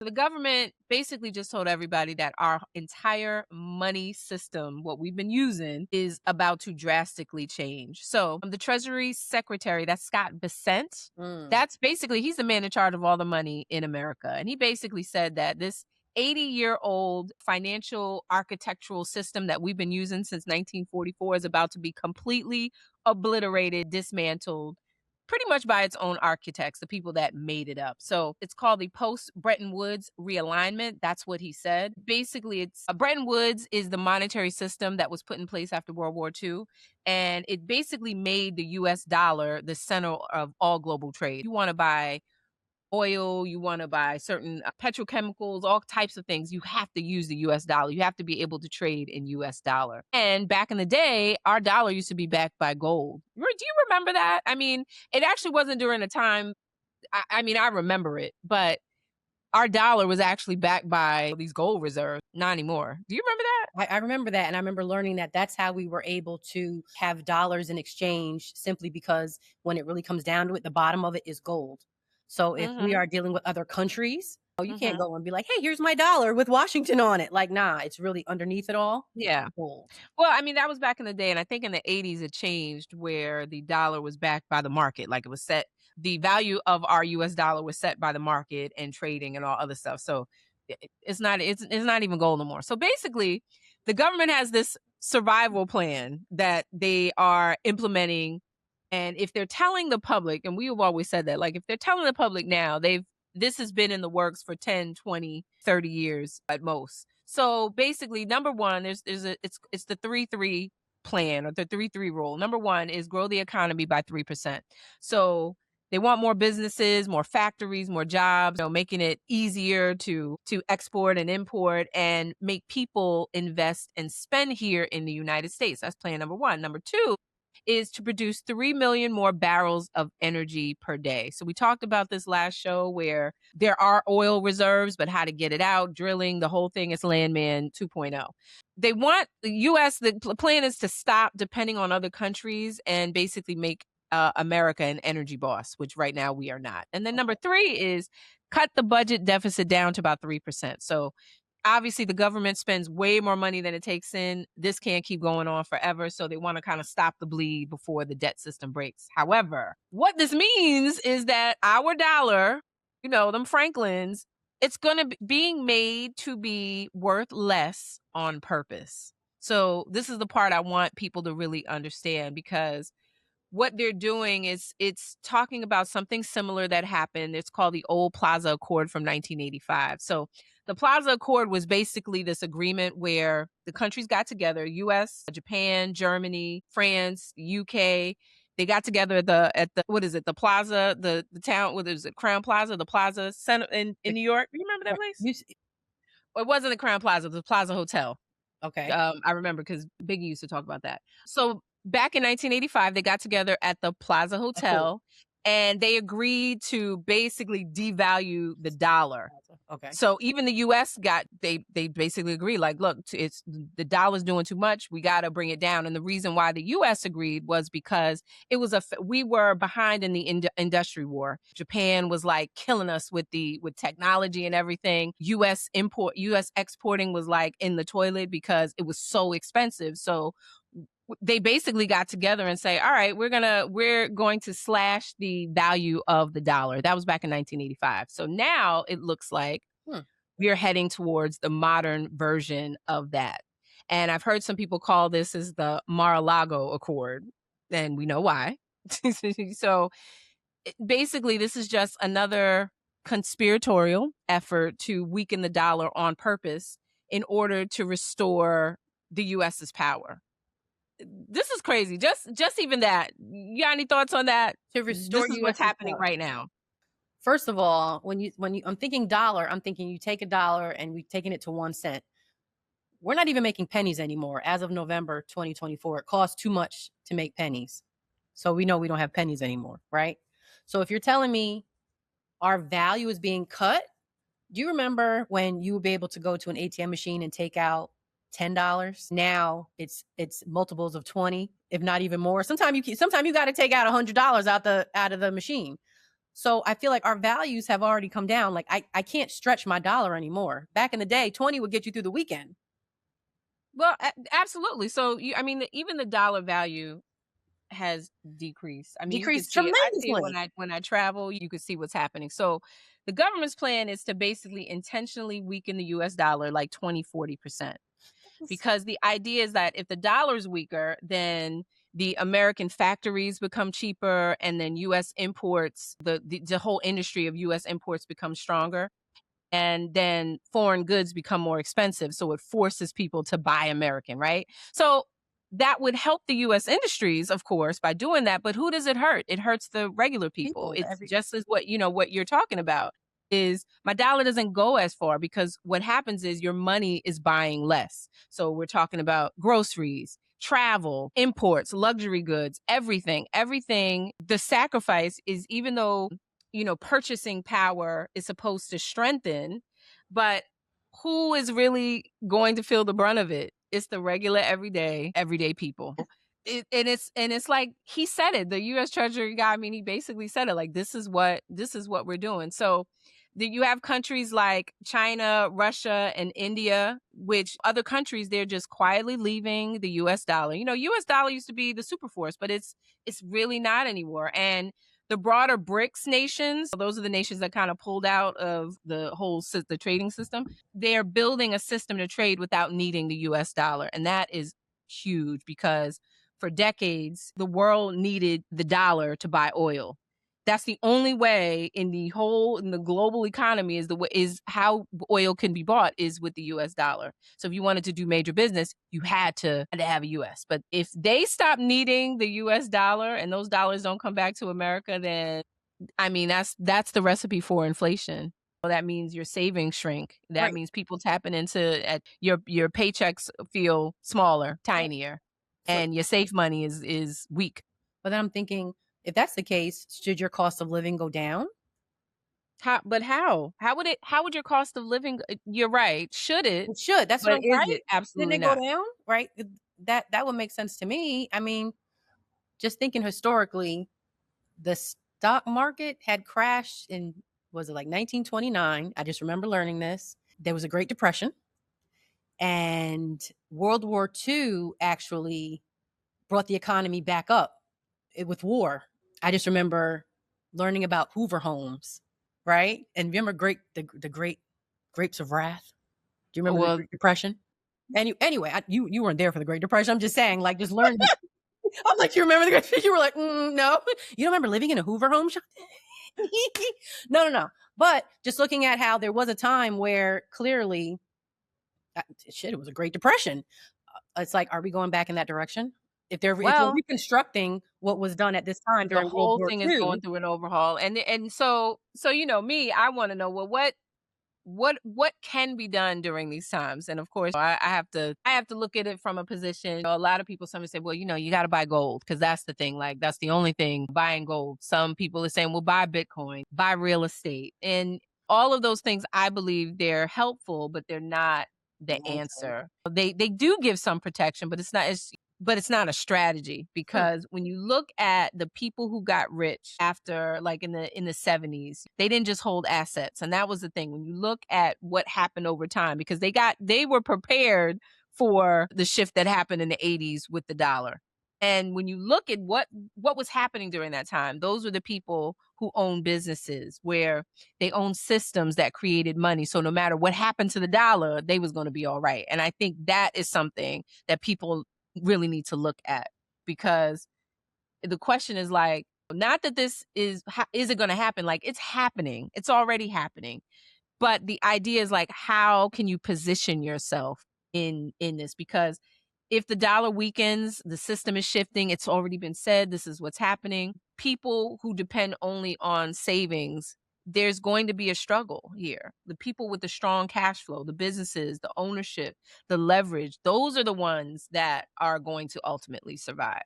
The government basically just told everybody that our entire money system, what we've been using, is about to drastically change. So the Treasury Secretary, that's Scott Bessent, Mm. that's basically, he's the man in charge of all the money in America. And he basically said that this 80-year-old financial architectural system that we've been using since 1944 is about to be completely obliterated, dismantled, pretty much by its own architects, the people that made it up. So it's called the post Bretton Woods realignment. That's what he said. Basically, it's Bretton Woods is the monetary system that was put in place after World War II. And it basically made the US dollar the center of all global trade. You want to buy oil, you want to buy certain petrochemicals, all types of things, you have to use the US dollar. You have to be able to trade in US dollar. And back in the day, our dollar used to be backed by gold. Do you remember that? I mean, it actually wasn't during a time, I mean, I remember it, but our dollar was actually backed by these gold reserves. Not anymore. Do you remember that? I remember that. And I remember learning that that's how we were able to have dollars in exchange, simply because when it really comes down to it, the bottom of it is gold. So if we Mm-hmm. are dealing with other countries, oh, you can't Mm-hmm. go and be like, hey, here's my dollar with Washington on it. Like, nah, it's really underneath it all, Yeah. gold. Well, I mean, that was back in the day, and I think in the '80s it changed where the dollar was backed by the market. Like it was set, the value of our US dollar was set by the market and trading and all other stuff. So it's not even gold no more. So basically, the government has this survival plan that they are implementing. And if they're telling the public, and we have always said that, like if they're telling the public now, this has been in the works for 10, 20, 30 years at most. So basically, number one, there's a it's the 3-3 plan or the 3-3 rule. Number one is grow the economy by 3%. So they want more businesses, more factories, more jobs, making it easier to export and import and make people invest and spend here in the United States. That's plan number one. Number two is to produce 3 million more barrels of energy per day. So we talked about this last show where there are oil reserves, but how to get it out, drilling, the whole thing is Landman 2.0. They want the US, the plan is to stop depending on other countries and basically make America an energy boss, which right now we are not. And then number Okay. three is cut the budget deficit down to about 3%. So obviously the government spends way more money than it takes in. This can't keep going on forever. So they want to kind of stop the bleed before the debt system breaks. However, what this means is that our dollar, them Franklins, it's going to be being made to be worth less on purpose. So this is the part I want people to really understand, because what they're doing is it's talking about something similar that happened. It's called the Old Plaza Accord from 1985. So the Plaza Accord was basically this agreement where the countries got together, US, Japan, Germany, France, UK. They got together at the what is it, the plaza, the town, what is it, Crown Plaza, the Plaza Center in New York. You remember that Right. place? Well, it wasn't the Crown Plaza, it was the Plaza Hotel. Okay. I remember because Biggie used to talk about that. So back in 1985, they got together at the Plaza Accord. Hotel and they agreed to basically devalue the dollar. Okay. So even the US got they basically agree, like, look, it's the dollar's doing too much. We got to bring it down. And the reason why the US agreed was because it was we were behind in the industry war. Japan was like killing us with technology and everything. US exporting was like in the toilet because it was so expensive. So they basically got together and say, all right, we're going to slash the value of the dollar. That was back in 1985. So now it looks like Hmm. we're heading towards the modern version of that. And I've heard some people call this as the Mar-a-Lago Accord, and we know why. So basically, this is just another conspiratorial effort to weaken the dollar on purpose in order to restore the US's power. This is crazy. Just even that. You got any thoughts on that? To restore This is what's US's happening power. right now. First of all, when you I'm thinking dollar, I'm thinking you take a dollar and we've taken it to 1 cent. We're not even making pennies anymore. As of November 2024, it costs too much to make pennies. So we know we don't have pennies anymore, right? So if you're telling me our value is being cut, do you remember when you would be able to go to an ATM machine and take out $10? Now it's multiples of 20, if not even more. Sometimes you got to take out $100 out of the machine. So I feel like our values have already come down. Like I can't stretch my dollar anymore. Back in the day, 20 would get you through the weekend. Well, absolutely. So I mean, even the dollar value has decreased. I mean, you can Decreased see it. I see it tremendously. when I travel. You can see what's happening. So the government's plan is to basically intentionally weaken the US dollar like 20-40%, because the idea is that if the dollar's weaker, then the American factories become cheaper, and then US imports, the whole industry of US imports becomes stronger, and then foreign goods become more expensive. So it forces people to buy American, right? So that would help the US industries, of course, by doing that. But who does it hurt? It hurts the regular people. People, It's every just as what you're talking about is my dollar doesn't go as far, because what happens is your money is buying less. So we're talking about groceries, travel, imports, luxury goods, everything. Everything. The sacrifice is, even though purchasing power is supposed to strengthen, but who is really going to feel the brunt of it? It's the regular, everyday people. And it's like he said it. The U.S. Treasury guy. I mean, he basically said it like this is what we're doing. So you have countries like China, Russia, and India, which other countries they're just quietly leaving the U.S. dollar. U.S. dollar used to be the super force, but it's really not anymore. And the broader BRICS nations, those are the nations that kind of pulled out of the trading system. They're building a system to trade without needing the US dollar. And that is huge, because for decades, the world needed the dollar to buy oil. That's the only way in the global economy is how oil can be bought is with the US dollar. So if you wanted to do major business, you had to have a US. But if they stop needing the US dollar and those dollars don't come back to America, then I mean that's the recipe for inflation. Well, that means your savings shrink. That right. means people tapping into at your paychecks feel smaller, Right. tinier, So, and your safe money is weak. but then I'm thinking, if that's the case, should your cost of living go down? But how? How would your cost of living you're right. Should it? It should. That's what But I'm is right. it? Didn't Absolutely it go not. down? Right. That would make sense to me. I mean, just thinking historically, the stock market had crashed in, was it like 1929? I just remember learning this. There was a Great Depression, and World War II actually brought the economy back up with war. I just remember learning about Hoover homes, right? And remember the great grapes of wrath? Do you remember the Well, Great Depression? Anyway, you weren't there for the Great Depression. I'm just saying, like, just learn. I'm like, you remember the Great Depression? You were like, no, you don't remember living in a Hoover home? No, no, no. But just looking at how there was a time where clearly, shit, it was a Great Depression. It's like, are we going back in that direction? If we're well, reconstructing what was done at this time the during World whole War thing is going II, through an overhaul, and so me, I want to know, well, what can be done during these times. And of course I have to look at it from a position. A lot of people, some say, well, you got to buy gold, because that's the thing, like that's the only thing, buying gold. Some people are saying, well, buy Bitcoin, buy real estate, and all of those things. I believe they're helpful, but they're not the the answer. answer. They do give some protection, but it's not a strategy, Hmm. because when you look at the people who got rich after, like in the 70s, they didn't just hold assets. And that was the thing. When you look at what happened over time, because they were prepared for the shift that happened in the 80s with the dollar. And when you look at what was happening during that time, those were the people who owned businesses where they owned systems that created money. So no matter what happened to the dollar, they was going to be all right. And I think that is something that people really need to look at, because the question is like, not that this is it going to happen, like it's happening, it's already happening, but the idea is like, how can you position yourself in this? Because if the dollar weakens, the system is shifting. It's already been said, this is what's happening. People who depend only on savings, there's going to be a struggle here. The people with the strong cash flow, the businesses, the ownership, the leverage, those are the ones that are going to ultimately survive.